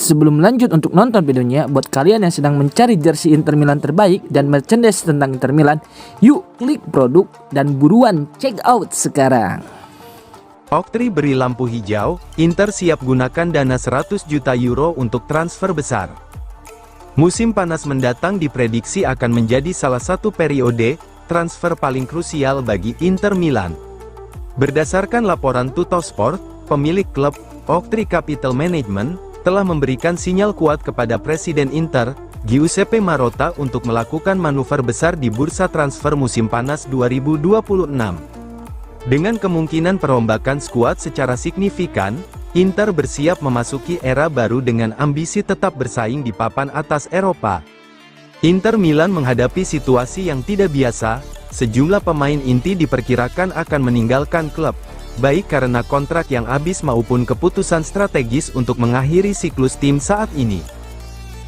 Sebelum lanjut untuk nonton videonya, buat kalian yang sedang mencari jersey Inter Milan terbaik dan merchandise tentang Inter Milan, yuk klik produk dan buruan check out sekarang. Oktri beri lampu hijau, Inter siap gunakan dana 100 juta euro untuk transfer besar. Musim panas mendatang diprediksi akan menjadi salah satu periode transfer paling krusial bagi Inter Milan. Berdasarkan laporan Tuttosport, pemilik klub, Oktri Capital Management, telah memberikan sinyal kuat kepada Presiden Inter, Giuseppe Marotta untuk melakukan manuver besar di bursa transfer musim panas 2026. Dengan kemungkinan perombakan skuad secara signifikan, Inter bersiap memasuki era baru dengan ambisi tetap bersaing di papan atas Eropa. Inter Milan menghadapi situasi yang tidak biasa, sejumlah pemain inti diperkirakan akan meninggalkan klub, baik karena kontrak yang habis maupun keputusan strategis untuk mengakhiri siklus tim saat ini.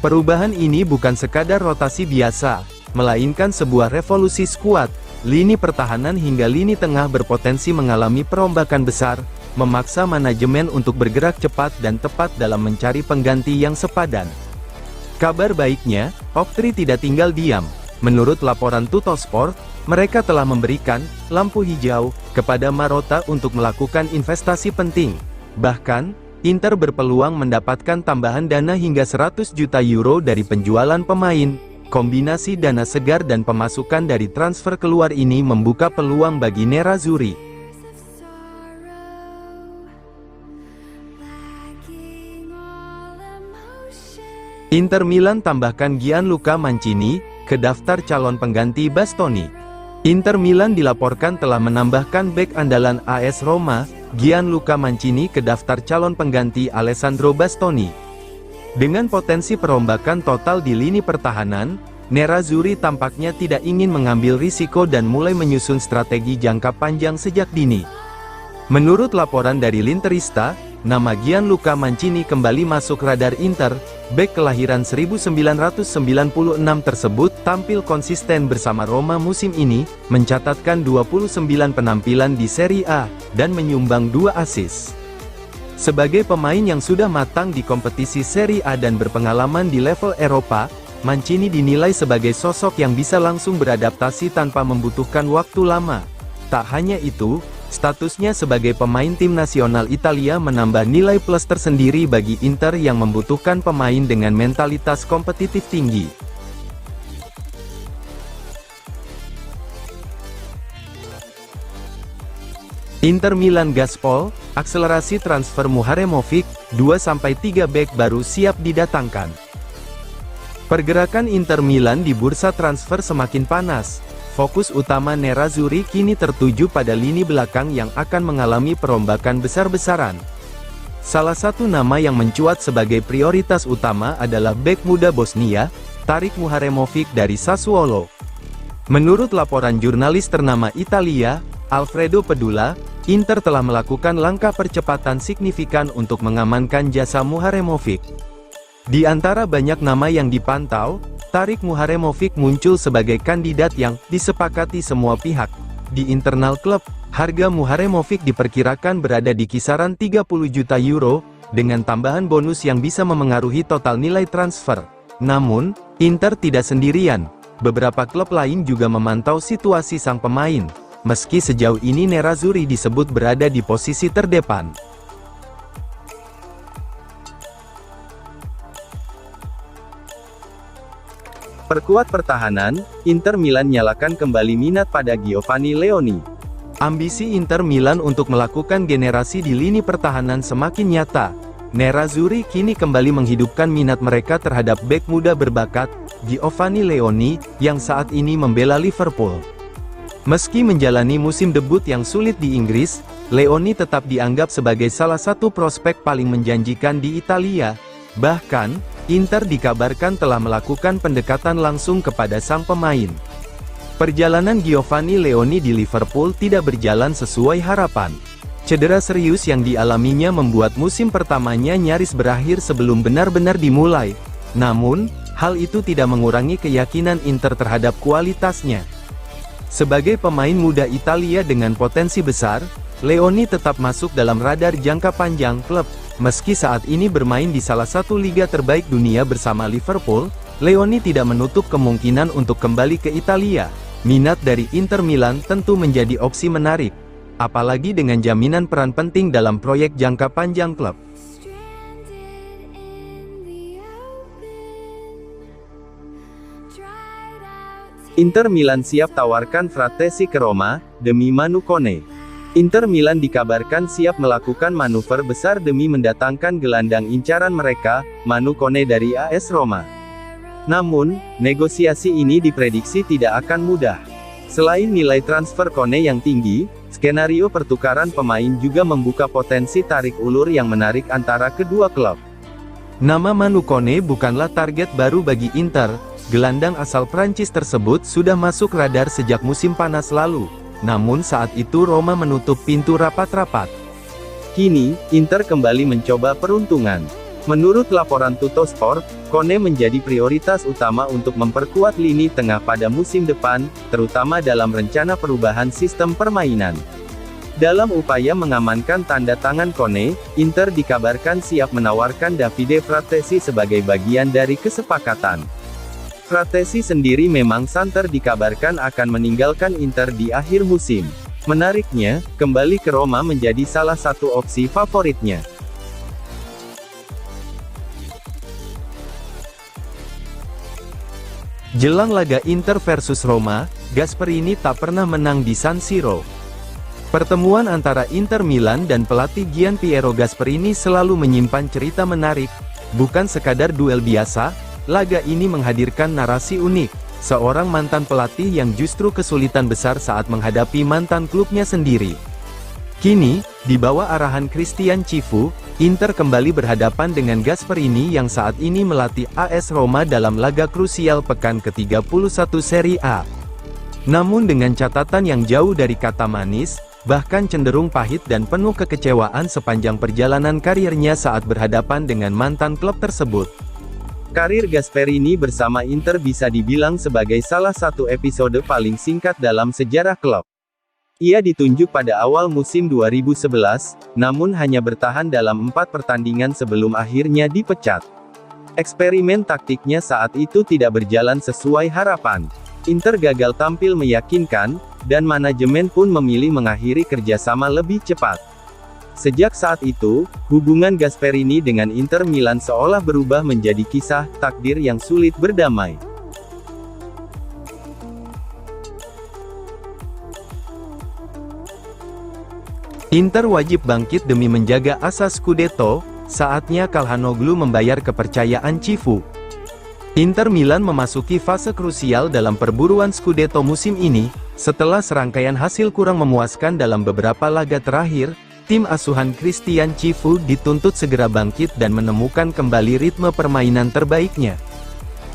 Perubahan ini bukan sekadar rotasi biasa, melainkan sebuah revolusi skuad. Lini pertahanan hingga lini tengah berpotensi mengalami perombakan besar, memaksa manajemen untuk bergerak cepat dan tepat dalam mencari pengganti yang sepadan. Kabar baiknya, Oktri tidak tinggal diam. Menurut laporan Tuttosport, mereka telah memberikan lampu hijau kepada Marotta untuk melakukan investasi penting. Bahkan, Inter berpeluang mendapatkan tambahan dana hingga 100 juta euro dari penjualan pemain. Kombinasi dana segar dan pemasukan dari transfer keluar ini membuka peluang bagi Nerazzurri. Inter Milan tambahkan Gianluca Mancini ke daftar calon pengganti Bastoni. Inter Milan dilaporkan telah menambahkan bek andalan AS Roma, Gianluca Mancini ke daftar calon pengganti Alessandro Bastoni. Dengan potensi perombakan total di lini pertahanan, Nerazzurri tampaknya tidak ingin mengambil risiko dan mulai menyusun strategi jangka panjang sejak dini. Menurut laporan dari L'Interista, nama Gianluca Mancini kembali masuk radar Inter. Bek kelahiran 1996 tersebut tampil konsisten bersama Roma musim ini, mencatatkan 29 penampilan di Serie A, dan menyumbang 2 assist. Sebagai pemain yang sudah matang di kompetisi Serie A dan berpengalaman di level Eropa, Mancini dinilai sebagai sosok yang bisa langsung beradaptasi tanpa membutuhkan waktu lama. Tak hanya itu, statusnya sebagai pemain tim nasional Italia menambah nilai plus tersendiri bagi Inter yang membutuhkan pemain dengan mentalitas kompetitif tinggi. Inter Milan gaspol, akselerasi transfer Muharemovic, 2-3 bek baru siap didatangkan. Pergerakan Inter Milan di bursa transfer semakin panas. Fokus utama Nerazzurri kini tertuju pada lini belakang yang akan mengalami perombakan besar-besaran. Salah satu nama yang mencuat sebagai prioritas utama adalah bek muda Bosnia, Tarik Muharemovic dari Sassuolo. Menurut laporan jurnalis ternama Italia, Alfredo Pedula, Inter telah melakukan langkah percepatan signifikan untuk mengamankan jasa Muharemovic. Di antara banyak nama yang dipantau, Tarik Muharemovic muncul sebagai kandidat yang disepakati semua pihak. Di internal klub, harga Muharemovic diperkirakan berada di kisaran 30 juta euro, dengan tambahan bonus yang bisa memengaruhi total nilai transfer. Namun, Inter tidak sendirian. Beberapa klub lain juga memantau situasi sang pemain. Meski sejauh ini Nerazzurri disebut berada di posisi terdepan. Perkuat pertahanan, Inter Milan nyalakan kembali minat pada Giovanni Leoni. Ambisi Inter Milan untuk melakukan generasi di lini pertahanan semakin nyata. Nerazzurri kini kembali menghidupkan minat mereka terhadap bek muda berbakat, Giovanni Leoni, yang saat ini membela Liverpool. Meski menjalani musim debut yang sulit di Inggris, Leoni tetap dianggap sebagai salah satu prospek paling menjanjikan di Italia. Bahkan, Inter dikabarkan telah melakukan pendekatan langsung kepada sang pemain. Perjalanan Giovanni Leoni di Liverpool tidak berjalan sesuai harapan. Cedera serius yang dialaminya membuat musim pertamanya nyaris berakhir sebelum benar-benar dimulai. Namun, hal itu tidak mengurangi keyakinan Inter terhadap kualitasnya. Sebagai pemain muda Italia dengan potensi besar, Leoni tetap masuk dalam radar jangka panjang klub. Meski saat ini bermain di salah satu liga terbaik dunia bersama Liverpool, Leoni tidak menutup kemungkinan untuk kembali ke Italia. Minat dari Inter Milan tentu menjadi opsi menarik, apalagi dengan jaminan peran penting dalam proyek jangka panjang klub. Inter Milan siap tawarkan Frattesi ke Roma, demi Manu Kone. Inter Milan dikabarkan siap melakukan manuver besar demi mendatangkan gelandang incaran mereka, Manu Kone dari AS Roma. Namun, negosiasi ini diprediksi tidak akan mudah. Selain nilai transfer Kone yang tinggi, skenario pertukaran pemain juga membuka potensi tarik ulur yang menarik antara kedua klub. Nama Manu Kone bukanlah target baru bagi Inter. Gelandang asal Prancis tersebut sudah masuk radar sejak musim panas lalu. Namun saat itu Roma menutup pintu rapat-rapat. Kini, Inter kembali mencoba peruntungan. Menurut laporan Tuttosport, Kone menjadi prioritas utama untuk memperkuat lini tengah pada musim depan, terutama dalam rencana perubahan sistem permainan. Dalam upaya mengamankan tanda tangan Kone, Inter dikabarkan siap menawarkan Davide Frattesi sebagai bagian dari kesepakatan. Frattesi sendiri memang santer dikabarkan akan meninggalkan Inter di akhir musim. Menariknya, kembali ke Roma menjadi salah satu opsi favoritnya. Jelang laga Inter versus Roma, Gasperini tak pernah menang di San Siro. Pertemuan antara Inter Milan dan pelatih Gianpiero Gasperini selalu menyimpan cerita menarik. Bukan sekadar duel biasa, laga ini menghadirkan narasi unik. Seorang mantan pelatih yang justru kesulitan besar saat menghadapi mantan klubnya sendiri. Kini, di bawah arahan Christian Cifu, Inter kembali berhadapan dengan Gasperini yang saat ini melatih AS Roma dalam laga krusial pekan ke-31 Serie A. Namun dengan catatan yang jauh dari kata manis, bahkan cenderung pahit dan penuh kekecewaan sepanjang perjalanan karirnya saat berhadapan dengan mantan klub tersebut. Karir Gasperini bersama Inter bisa dibilang sebagai salah satu episode paling singkat dalam sejarah klub. Ia ditunjuk pada awal musim 2011, namun hanya bertahan dalam 4 pertandingan sebelum akhirnya dipecat. Eksperimen taktiknya saat itu tidak berjalan sesuai harapan. Inter gagal tampil meyakinkan, dan manajemen pun memilih mengakhiri kerjasama lebih cepat. Sejak saat itu, hubungan Gasperini dengan Inter Milan seolah berubah menjadi kisah takdir yang sulit berdamai. Inter wajib bangkit demi menjaga asa Scudetto, saatnya Calhanoglu membayar kepercayaan Cifu. Inter Milan memasuki fase krusial dalam perburuan Scudetto musim ini, setelah serangkaian hasil kurang memuaskan dalam beberapa laga terakhir. Tim asuhan Christian Cifu dituntut segera bangkit dan menemukan kembali ritme permainan terbaiknya.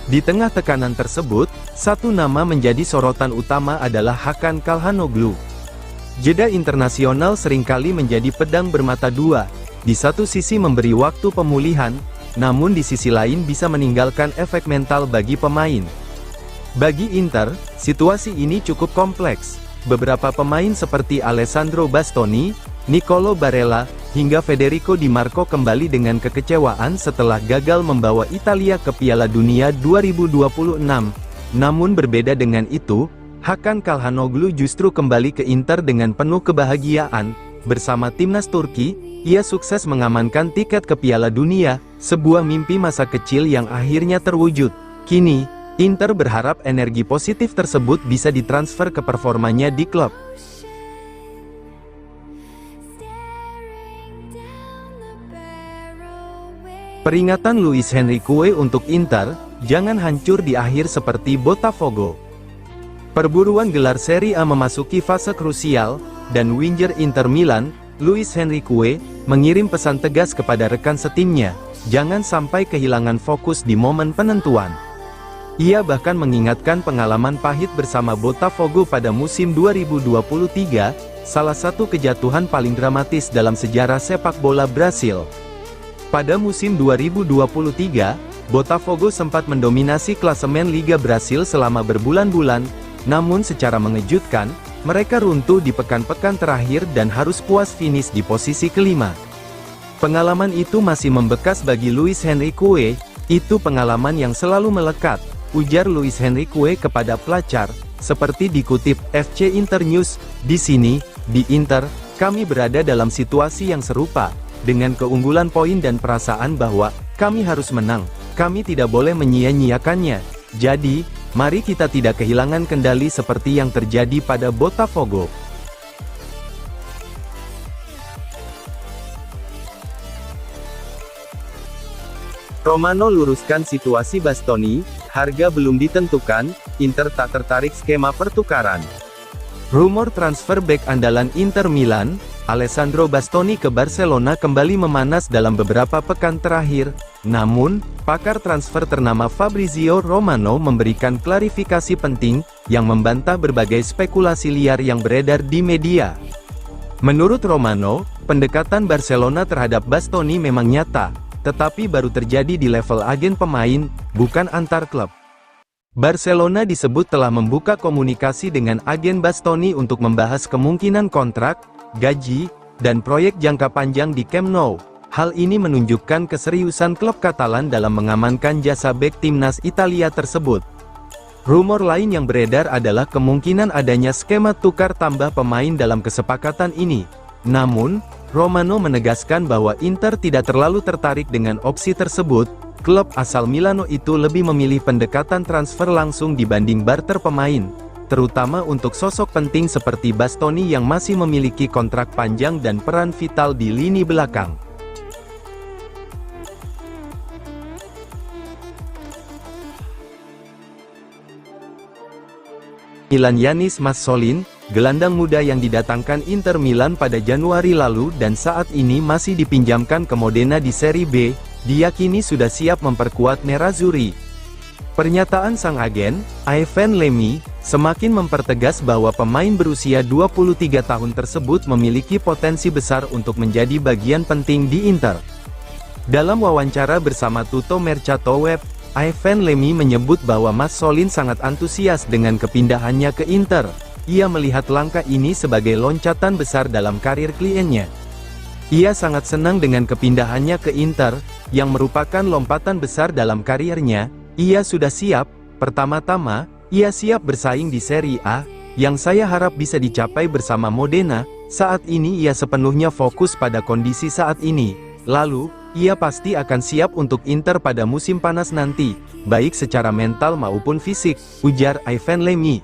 Di tengah tekanan tersebut, satu nama menjadi sorotan utama adalah Hakan Calhanoglu. Jeda internasional seringkali menjadi pedang bermata dua. Di satu sisi memberi waktu pemulihan, namun di sisi lain bisa meninggalkan efek mental bagi pemain. Bagi Inter, situasi ini cukup kompleks. Beberapa pemain seperti Alessandro Bastoni, Nicolo Barella, hingga Federico Di Marco kembali dengan kekecewaan setelah gagal membawa Italia ke Piala Dunia 2026. Namun berbeda dengan itu, Hakan Calhanoglu justru kembali ke Inter dengan penuh kebahagiaan. Bersama timnas Turki, ia sukses mengamankan tiket ke Piala Dunia, sebuah mimpi masa kecil yang akhirnya terwujud. Kini, Inter berharap energi positif tersebut bisa ditransfer ke performanya di klub. Peringatan Luis Henrique untuk Inter, jangan hancur di akhir seperti Botafogo. Perburuan gelar Serie A memasuki fase krusial, dan winger Inter Milan, Luis Henrique, mengirim pesan tegas kepada rekan setimnya, jangan sampai kehilangan fokus di momen penentuan. Ia bahkan mengingatkan pengalaman pahit bersama Botafogo pada musim 2023, salah satu kejatuhan paling dramatis dalam sejarah sepak bola Brasil. Pada musim 2023, Botafogo sempat mendominasi klasemen Liga Brasil selama berbulan-bulan, namun secara mengejutkan, Mereka runtuh di pekan-pekan terakhir dan harus puas finish di posisi kelima. Pengalaman itu masih membekas bagi Luis Henrique, itu pengalaman yang selalu melekat, ujar Luis Henrique kepada pelajar, seperti dikutip FC Internews. Di sini, di Inter, kami berada dalam situasi yang serupa, dengan keunggulan poin dan perasaan bahwa kami harus menang. Kami tidak boleh menyia-nyiakannya. Jadi, mari kita tidak kehilangan kendali seperti yang terjadi pada Botafogo. Romano luruskan situasi Bastoni, harga belum ditentukan, Inter tak tertarik skema pertukaran. Rumor transfer bek andalan Inter Milan, Alessandro Bastoni ke Barcelona kembali memanas dalam beberapa pekan terakhir. Namun, pakar transfer ternama Fabrizio Romano memberikan klarifikasi penting, yang membantah berbagai spekulasi liar yang beredar di media. Menurut Romano, pendekatan Barcelona terhadap Bastoni memang nyata, tetapi baru terjadi di level agen pemain, bukan antar klub. Barcelona disebut telah membuka komunikasi dengan agen Bastoni untuk membahas kemungkinan kontrak, gaji, dan proyek jangka panjang di Camp Nou. Hal ini menunjukkan keseriusan klub Katalan dalam mengamankan jasa bek timnas Italia tersebut. Rumor lain yang beredar adalah kemungkinan adanya skema tukar tambah pemain dalam kesepakatan ini. Namun, Romano menegaskan bahwa Inter tidak terlalu tertarik dengan opsi tersebut. Klub asal Milano itu lebih memilih pendekatan transfer langsung dibanding barter pemain, terutama untuk sosok penting seperti Bastoni yang masih memiliki kontrak panjang dan peran vital di lini belakang. Milan Yanis Massolin, gelandang muda yang didatangkan Inter Milan pada Januari lalu dan saat ini masih dipinjamkan ke Modena di Serie B, diyakini sudah siap memperkuat Nerazzurri. Pernyataan sang agen, Ivan Lemmy, semakin mempertegas bahwa pemain berusia 23 tahun tersebut memiliki potensi besar untuk menjadi bagian penting di Inter. Dalam wawancara bersama Tutto Mercato Web, Ivan Lemmy menyebut bahwa Massolin sangat antusias dengan kepindahannya ke Inter. Ia melihat langkah ini sebagai loncatan besar dalam karir kliennya. Ia sangat senang dengan kepindahannya ke Inter, yang merupakan lompatan besar dalam karirnya. Ia sudah siap. Pertama-tama, ia siap bersaing di Serie A, yang saya harap bisa dicapai bersama Modena. Saat ini ia sepenuhnya fokus pada kondisi saat ini. Lalu, ia pasti akan siap untuk Inter pada musim panas nanti, baik secara mental maupun fisik, ujar Ivan Lemmy.